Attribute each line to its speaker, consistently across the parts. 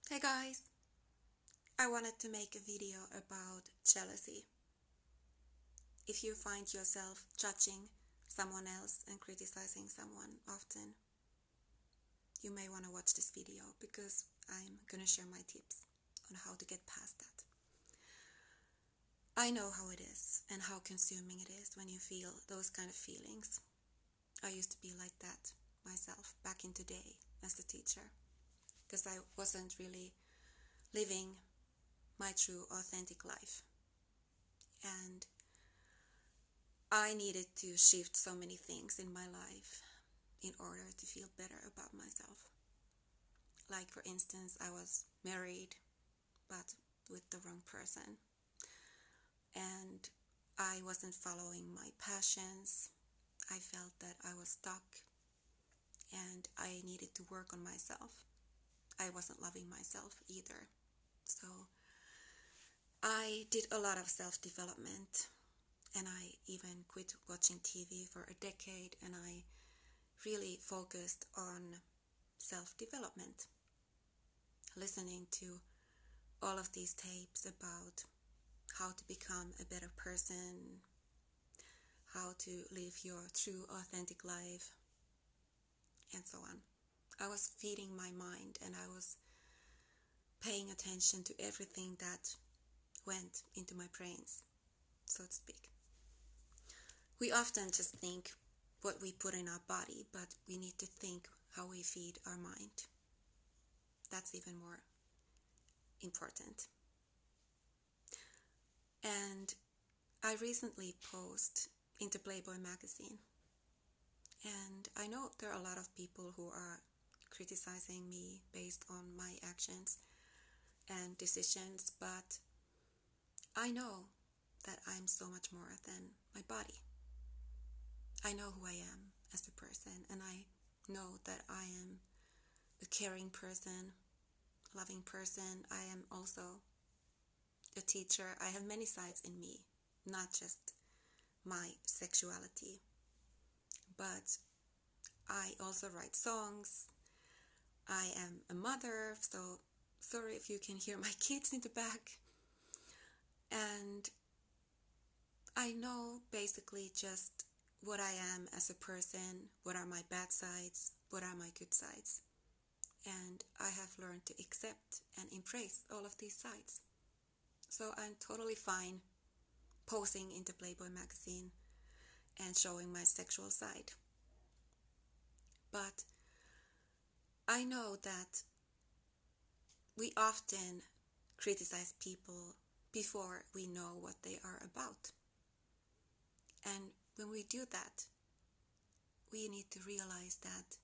Speaker 1: Hey guys, I wanted to make a video about jealousy. If you find yourself judging someone else and criticizing someone often, you may want to watch this video because I'm gonna share my tips on how to get past that. I know how it is and how consuming it is when you feel those kind of feelings. I used to be like that myself back in the day as a teacher because I wasn't really living my true authentic life. And I needed to shift so many things in my life in order to feel better about myself. Like, for instance, I was married but with the wrong person, and I wasn't following my passions. I felt that I was stuck and I needed to work on myself. I wasn't loving myself either. So I did a lot of self-development, and I even quit watching TV for a decade, and I really focused on self-development, listening to all of these tapes about how to become a better person, how to live your true authentic life, and so on. I was feeding my mind and I was paying attention to everything that went into my brains, so to speak. We often just think what we put in our body, but we need to think how we feed our mind. That's even more important. And I recently posted into Playboy-magazine, and I know there are a lot of people who are criticizing me based on my actions and decisions, but I know that I'm so much more than my body. I know who I am as a person, and I know that I am a caring person, loving person. I am also a teacher. I have many sides in me, not just my sexuality, but I also write songs. I am a mother, so sorry if you can hear my kids in the back. And I know basically just what I am as a person, what are my bad sides, what are my good sides. And I have learned to accept and embrace all of these sides. So I'm totally fine posing into Playboy-magazine and showing my sexual side. But I know that we often criticize people before we know what they are about. And when we do that, we need to realize that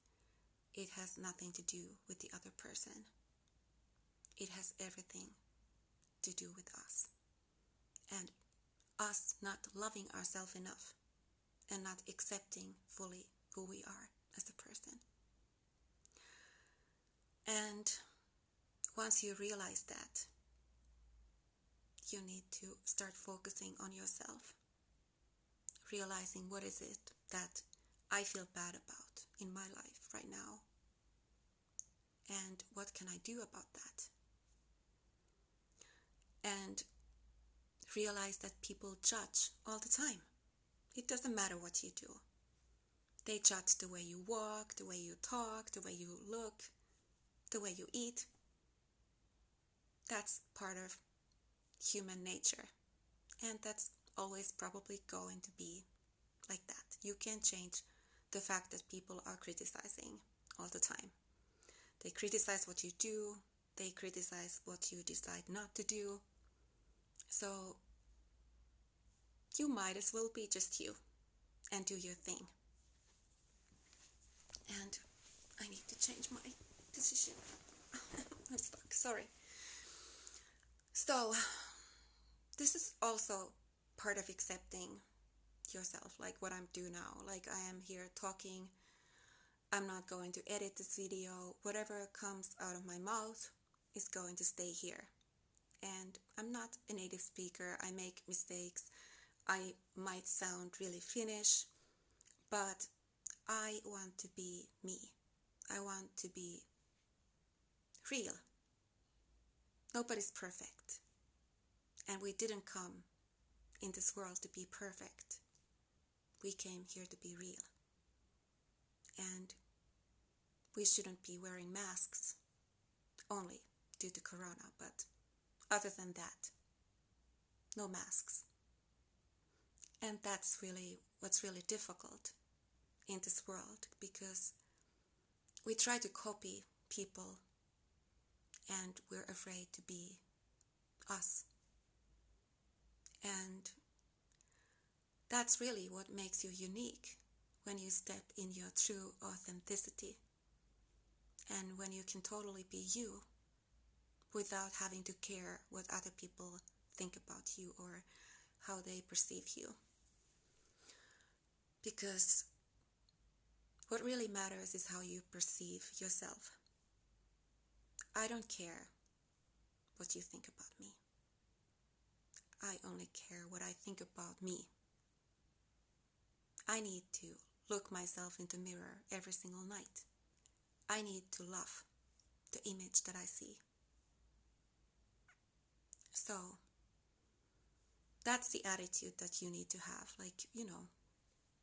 Speaker 1: it has nothing to do with the other person. It has everything to do with us. And us not loving ourselves enough and not accepting fully who we are as a person. And once you realize that, you need to start focusing on yourself, realizing what is it that I feel bad about in my life right now, and what can I do about that? And realize that people judge all the time. It doesn't matter what you do. They judge the way you walk, the way you talk, the way you look, the way you eat. That's part of human nature. And that's always probably going to be like that. You can't change the fact that people are criticizing all the time. They criticize what you do. They criticize what you decide not to do. So you might as well be just you and do your thing. And I need to change my position. I'm stuck, sorry. So this is also part of accepting yourself, like what I'm doing now. Like, I am here talking. I'm not going to edit this video. Whatever comes out of my mouth is going to stay here. And I'm not a native speaker. I make mistakes. I might sound really Finnish, but I want to be me. I want to be real. Nobody's perfect. And we didn't come in this world to be perfect. We came here to be real. And we shouldn't be wearing masks only due to Corona, but other than that, no masks. And that's really what's really difficult in this world, because we try to copy people and we're afraid to be us. And that's really what makes you unique, when you step in your true authenticity and when you can totally be you without having to care what other people think about you or how they perceive you. Because what really matters is how you perceive yourself. I don't care what you think about me. I only care what I think about me. I need to look myself in the mirror every single night. I need to love the image that I see. So that's the attitude that you need to have. Like,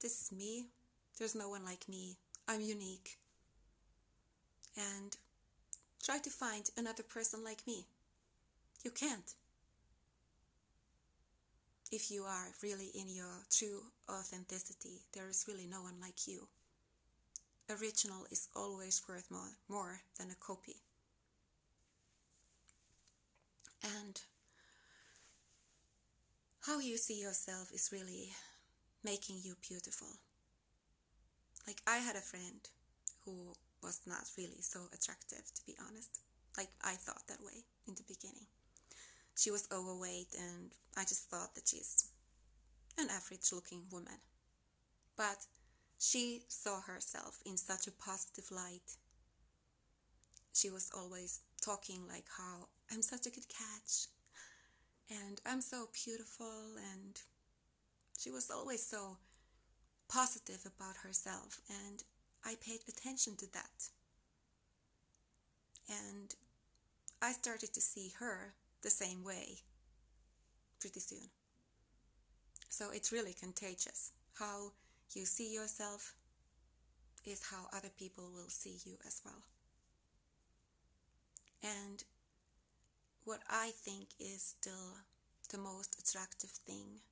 Speaker 1: this is me. There's no one like me. I'm unique. And try to find another person like me. You can't. If you are really in your true authenticity, there is really no one like you. Original is always worth more than a copy. And how you see yourself is really making you beautiful. Like, I had a friend who was not really so attractive, to be honest. Like, I thought that way in the beginning. She was overweight, and I just thought that she's an average-looking woman. But she saw herself in such a positive light. She was always talking like how I'm such a good catch, and I'm so beautiful, and she was always so positive about herself, and I paid attention to that. And I started to see her the same way pretty soon. So it's really contagious. How you see yourself is how other people will see you as well. And what I think is still the most attractive thing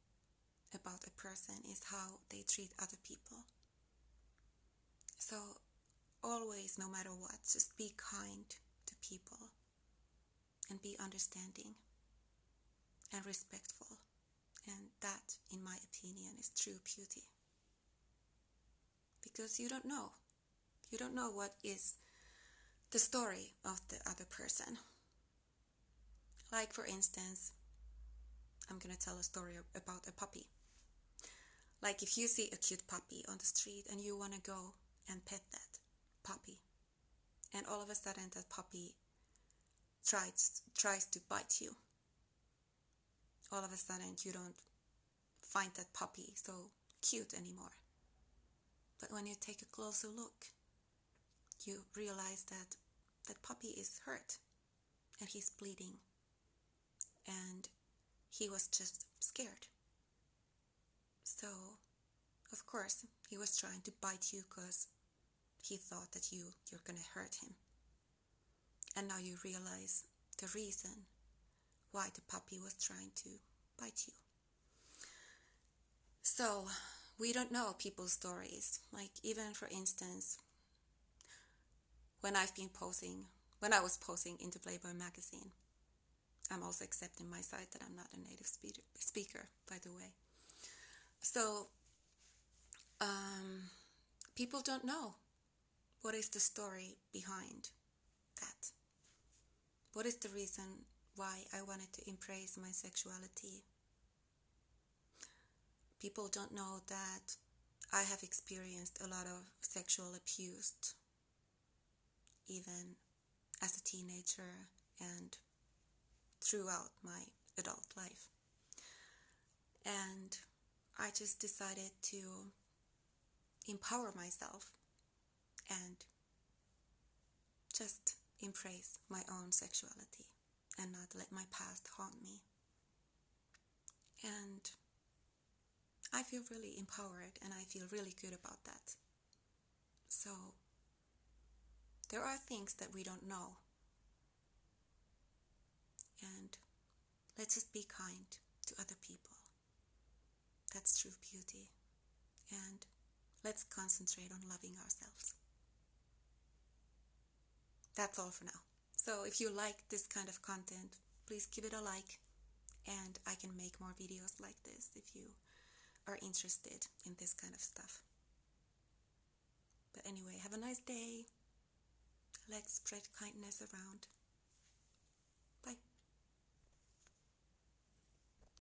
Speaker 1: about a person is how they treat other people. So always, no matter what, just be kind to people and be understanding and respectful. And that, in my opinion, is true beauty. Because you don't know. You don't know what is the story of the other person. Like, for instance, I'm going to tell a story about a puppy. Like, if you see a cute puppy on the street and you want to go and pet that puppy, and all of a sudden that puppy tries to bite you. All of a sudden you don't find that puppy so cute anymore. But when you take a closer look, you realize that that puppy is hurt and he's bleeding. And he was just scared. So, of course, he was trying to bite you because he thought that you're going to hurt him. And now you realize the reason why the puppy was trying to bite you. So, we don't know people's stories. Like, even for instance, when I was posing into Playboy-magazine, I'm also accepting my side that I'm not a native speaker, by the way. So, people don't know what is the story behind that. What is the reason why I wanted to embrace my sexuality? People don't know that I have experienced a lot of sexual abuse, even as a teenager and throughout my adult life. And I just decided to empower myself and just embrace my own sexuality and not let my past haunt me. And I feel really empowered, and I feel really good about that. So there are things that we don't know, and let's just be kind to other people. That's true beauty. And let's concentrate on loving ourselves. That's all for now. So if you like this kind of content, please give it a like, and I can make more videos like this if you are interested in this kind of stuff. But anyway, have a nice day. Let's spread kindness around.